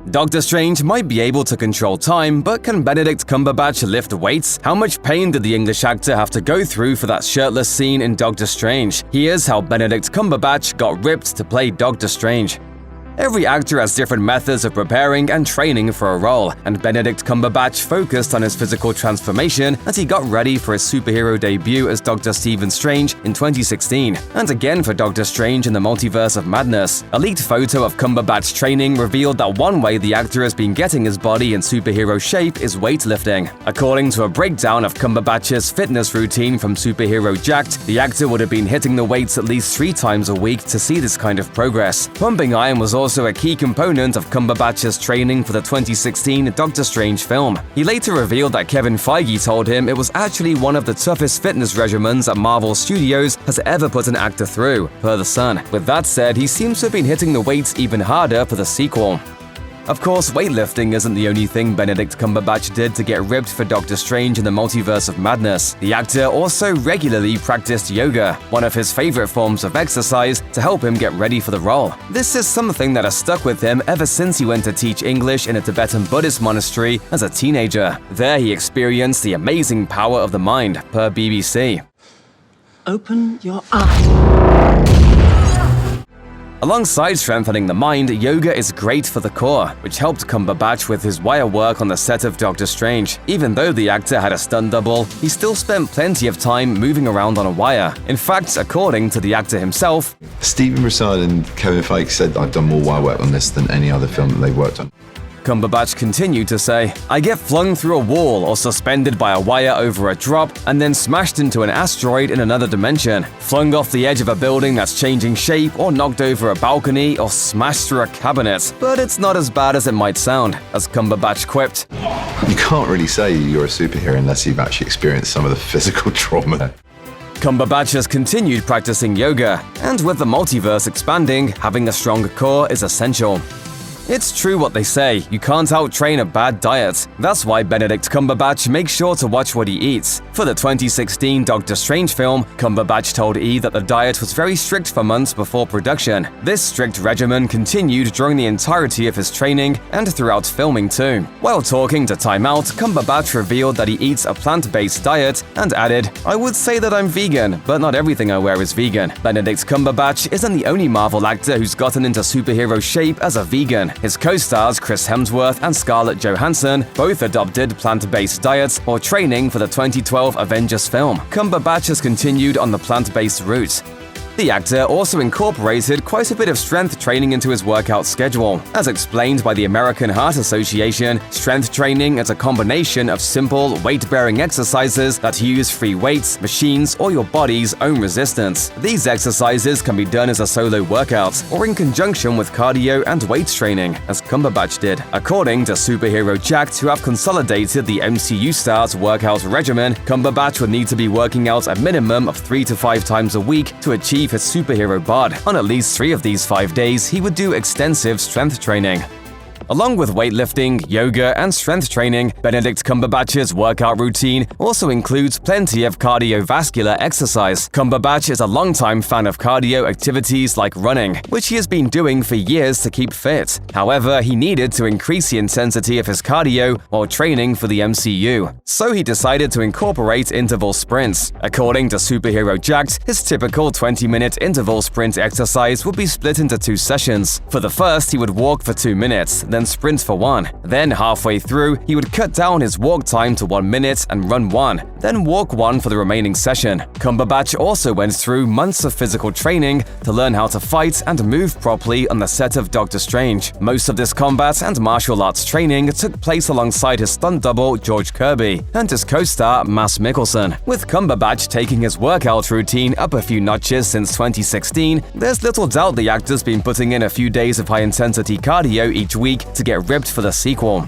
Doctor Strange might be able to control time, but can Benedict Cumberbatch lift weights? How much pain did the English actor have to go through for that shirtless scene in Doctor Strange? Here's how Benedict Cumberbatch got ripped to play Doctor Strange. Every actor has different methods of preparing and training for a role, and Benedict Cumberbatch focused on his physical transformation as he got ready for his superhero debut as Dr. Stephen Strange in 2016, and again for Doctor Strange in the Multiverse of Madness. A leaked photo of Cumberbatch's training revealed that one way the actor has been getting his body in superhero shape is weightlifting. According to a breakdown of Cumberbatch's fitness routine from Superhero Jacked, the actor would have been hitting the weights at least 3 times a week to see this kind of progress. Pumping iron was also a key component of Cumberbatch's training for the 2016 Doctor Strange film. He later revealed that Kevin Feige told him it was actually one of the toughest fitness regimens that Marvel Studios has ever put an actor through, per The Sun. With that said, he seems to have been hitting the weights even harder for the sequel. Of course, weightlifting isn't the only thing Benedict Cumberbatch did to get ripped for Doctor Strange in the Multiverse of Madness. The actor also regularly practiced yoga, one of his favorite forms of exercise, to help him get ready for the role. This is something that has stuck with him ever since he went to teach English in a Tibetan Buddhist monastery as a teenager. There he experienced the amazing power of the mind, per BBC. Open your eyes. Alongside strengthening the mind, yoga is great for the core, which helped Cumberbatch with his wire work on the set of Doctor Strange. Even though the actor had a stunt double, he still spent plenty of time moving around on a wire. In fact, according to the actor himself, Stephen Broussard and Kevin Feige said I've done more wire work on this than any other film that they've worked on. Cumberbatch continued to say, "I get flung through a wall or suspended by a wire over a drop and then smashed into an asteroid in another dimension, flung off the edge of a building that's changing shape or knocked over a balcony or smashed through a cabinet. But it's not as bad as it might sound," as Cumberbatch quipped. You can't really say you're a superhero unless you've actually experienced some of the physical trauma. Cumberbatch has continued practicing yoga, and with the multiverse expanding, having a strong core is essential. It's true what they say, you can't out-train a bad diet. That's why Benedict Cumberbatch makes sure to watch what he eats. For the 2016 Doctor Strange film, Cumberbatch told E! That the diet was very strict for months before production. This strict regimen continued during the entirety of his training and throughout filming too. While talking to Time Out, Cumberbatch revealed that he eats a plant-based diet and added, "I would say that I'm vegan, but not everything I wear is vegan." Benedict Cumberbatch isn't the only Marvel actor who's gotten into superhero shape as a vegan. His co-stars Chris Hemsworth and Scarlett Johansson both adopted plant-based diets or training for the 2012 Avengers film. Cumberbatch has continued on the plant-based route. The actor also incorporated quite a bit of strength training into his workout schedule. As explained by the American Heart Association, strength training is a combination of simple, weight-bearing exercises that use free weights, machines, or your body's own resistance. These exercises can be done as a solo workout or in conjunction with cardio and weight training, as Cumberbatch did. According to Superhero Jacked, who have consolidated the MCU star's workout regimen, Cumberbatch would need to be working out a minimum of 3 to 5 times a week to achieve his superhero bod. On at least 3 of these 5 days, he would do extensive strength training. Along with weightlifting, yoga, and strength training, Benedict Cumberbatch's workout routine also includes plenty of cardiovascular exercise. Cumberbatch is a longtime fan of cardio activities like running, which he has been doing for years to keep fit. However, he needed to increase the intensity of his cardio while training for the MCU, so he decided to incorporate interval sprints. According to Superhero Jacked, his typical 20-minute interval sprint exercise would be split into 2 sessions. For the first, he would walk for 2 minutes, then sprint for 1. Then halfway through, he would cut down his walk time to 1 minute and run 1, then walk 1 for the remaining session. Cumberbatch also went through months of physical training to learn how to fight and move properly on the set of Doctor Strange. Most of this combat and martial arts training took place alongside his stunt double George Kirby and his co-star Mads Mikkelsen. With Cumberbatch taking his workout routine up a few notches since 2016, there's little doubt the actor's been putting in a few days of high-intensity cardio each week to get ripped for the sequel.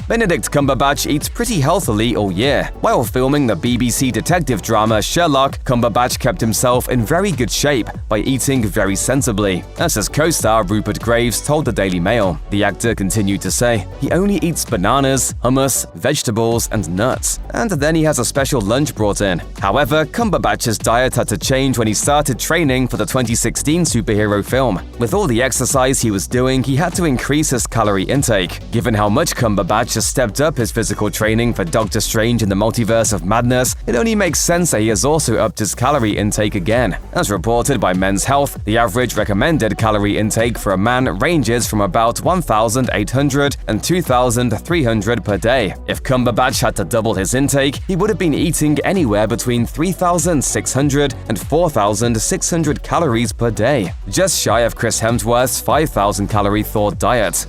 Benedict Cumberbatch eats pretty healthily all year. While filming the BBC detective drama Sherlock, Cumberbatch kept himself in very good shape by eating very sensibly, as his co-star Rupert Graves told the Daily Mail. The actor continued to say, "He only eats bananas, hummus, vegetables, and nuts, and then he has a special lunch brought in." However, Cumberbatch's diet had to change when he started training for the 2016 superhero film. With all the exercise he was doing, he had to increase his calorie intake. Given how much Cumberbatch has stepped up his physical training for Doctor Strange in the Multiverse of Madness, it only makes sense that he has also upped his calorie intake again. As reported by Men's Health, the average recommended calorie intake for a man ranges from about 1,800 and 2,300 per day. If Cumberbatch had to double his intake, he would have been eating anywhere between 3,600 and 4,600 calories per day, just shy of Chris Hemsworth's 5,000-calorie thought diet.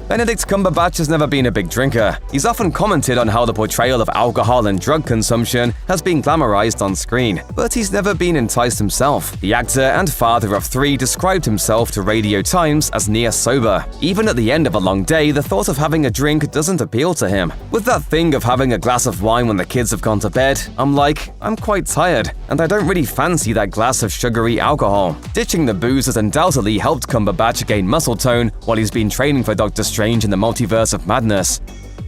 Benedict Cumberbatch has never been a big drinker. He's often commented on how the portrayal of alcohol and drug consumption has been glamorized on screen, but he's never been enticed himself. The actor and father of 3 described himself to Radio Times as near sober. Even at the end of a long day, the thought of having a drink doesn't appeal to him. With that thing of having a glass of wine when the kids have gone to bed, I'm quite tired, and I don't really fancy that glass of sugary alcohol. Ditching the booze has undoubtedly helped Cumberbatch gain muscle tone while he's been training for Doctor Strange in the Multiverse of Madness.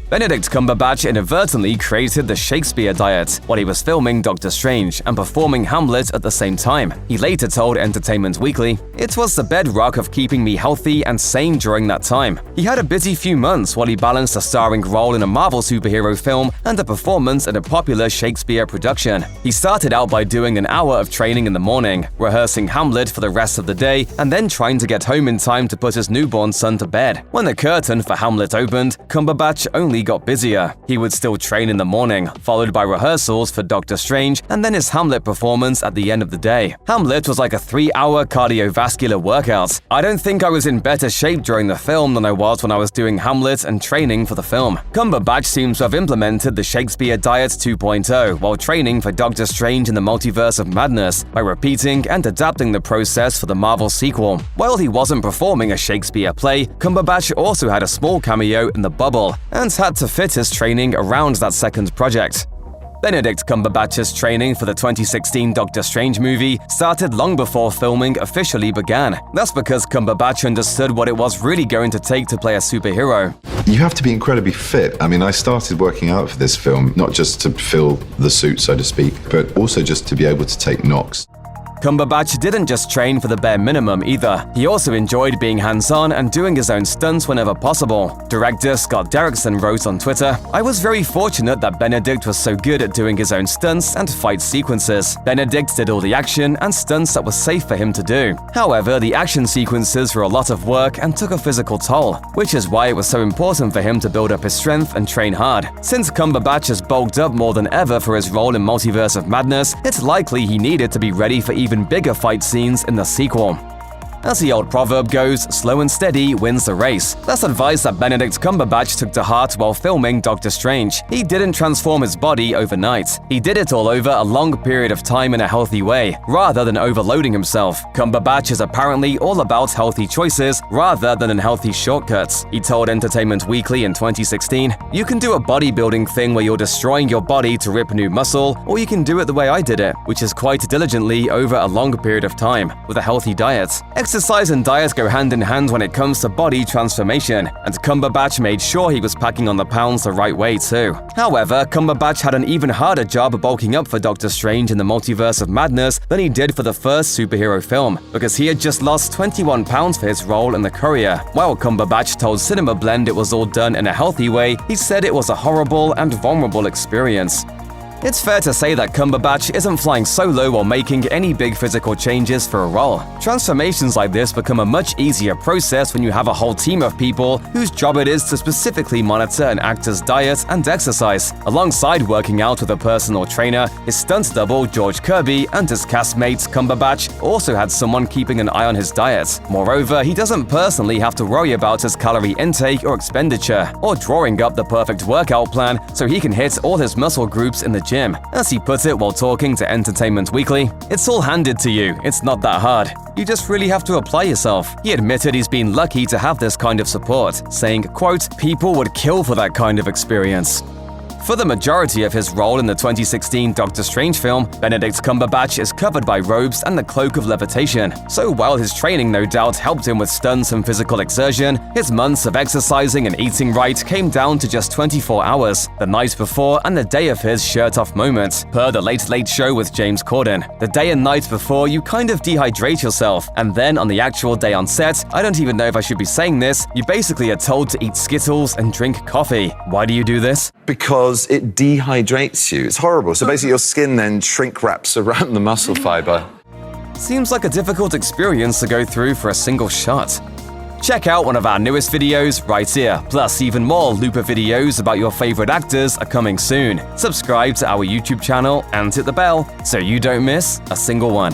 Benedict Cumberbatch inadvertently created the Shakespeare diet while he was filming Doctor Strange and performing Hamlet at the same time. He later told Entertainment Weekly, "It was the bedrock of keeping me healthy and sane during that time." He had a busy few months while he balanced a starring role in a Marvel superhero film and a performance in a popular Shakespeare production. He started out by doing an hour of training in the morning, rehearsing Hamlet for the rest of the day, and then trying to get home in time to put his newborn son to bed. When the curtain for Hamlet opened, Cumberbatch only got busier. He would still train in the morning, followed by rehearsals for Doctor Strange, and then his Hamlet performance at the end of the day. Hamlet was like a 3-hour cardiovascular workout. I don't think I was in better shape during the film than I was when I was doing Hamlet and training for the film. Cumberbatch seems to have implemented the Shakespeare Diet 2.0 while training for Doctor Strange in the Multiverse of Madness by repeating and adapting the process for the Marvel sequel. While he wasn't performing a Shakespeare play, Cumberbatch also had a small cameo in The Bubble and had to fit his training around that second project. Benedict Cumberbatch's training for the 2016 Doctor Strange movie started long before filming officially began. That's because Cumberbatch understood what it was really going to take to play a superhero. You have to be incredibly fit. I started working out for this film, not just to fill the suit, so to speak, but also just to be able to take knocks. Cumberbatch didn't just train for the bare minimum either. He also enjoyed being hands-on and doing his own stunts whenever possible. Director Scott Derrickson wrote on Twitter, "I was very fortunate that Benedict was so good at doing his own stunts and fight sequences. Benedict did all the action and stunts that were safe for him to do. However, the action sequences were a lot of work and took a physical toll, which is why it was so important for him to build up his strength and train hard. Since Cumberbatch has bulked up more than ever for his role in Multiverse of Madness, it's likely he needed to be ready for even bigger fight scenes in the sequel." As the old proverb goes, slow and steady wins the race. That's advice that Benedict Cumberbatch took to heart while filming Doctor Strange. He didn't transform his body overnight. He did it all over a long period of time in a healthy way, rather than overloading himself. Cumberbatch is apparently all about healthy choices rather than unhealthy shortcuts. He told Entertainment Weekly in 2016, "You can do a bodybuilding thing where you're destroying your body to rip new muscle, or you can do it the way I did it, which is quite diligently over a long period of time, with a healthy diet." Exercise and diet go hand in hand when it comes to body transformation, and Cumberbatch made sure he was packing on the pounds the right way too. However, Cumberbatch had an even harder job bulking up for Doctor Strange in the Multiverse of Madness than he did for the first superhero film, because he had just lost 21 pounds for his role in The Courier. While Cumberbatch told Cinema Blend it was all done in a healthy way, he said it was a horrible and vulnerable experience. It's fair to say that Cumberbatch isn't flying solo while making any big physical changes for a role. Transformations like this become a much easier process when you have a whole team of people whose job it is to specifically monitor an actor's diet and exercise. Alongside working out with a personal trainer, his stunt double George Kirby and his castmate Cumberbatch also had someone keeping an eye on his diet. Moreover, he doesn't personally have to worry about his calorie intake or expenditure, or drawing up the perfect workout plan so he can hit all his muscle groups in the gym. gym. As he put it while talking to Entertainment Weekly, "It's all handed to you, it's not that hard. You just really have to apply yourself." He admitted he's been lucky to have this kind of support, saying, quote, "People would kill for that kind of experience." For the majority of his role in the 2016 Doctor Strange film, Benedict Cumberbatch is covered by robes and the cloak of levitation. So while his training no doubt helped him with stunts and physical exertion, his months of exercising and eating right came down to just 24 hours, the night before and the day of his shirt-off moment. Per The Late Late Show with James Corden, "The day and night before, you kind of dehydrate yourself, and then on the actual day on set, I don't even know if I should be saying this, you basically are told to eat Skittles and drink coffee. Why do you do this?" Because it dehydrates you. It's horrible. So basically your skin then shrink wraps around the muscle fiber. Seems like a difficult experience to go through for a single shot. Check out one of our newest videos right here. Plus, even more Looper videos about your favorite actors are coming soon. Subscribe to our YouTube channel and hit the bell so you don't miss a single one.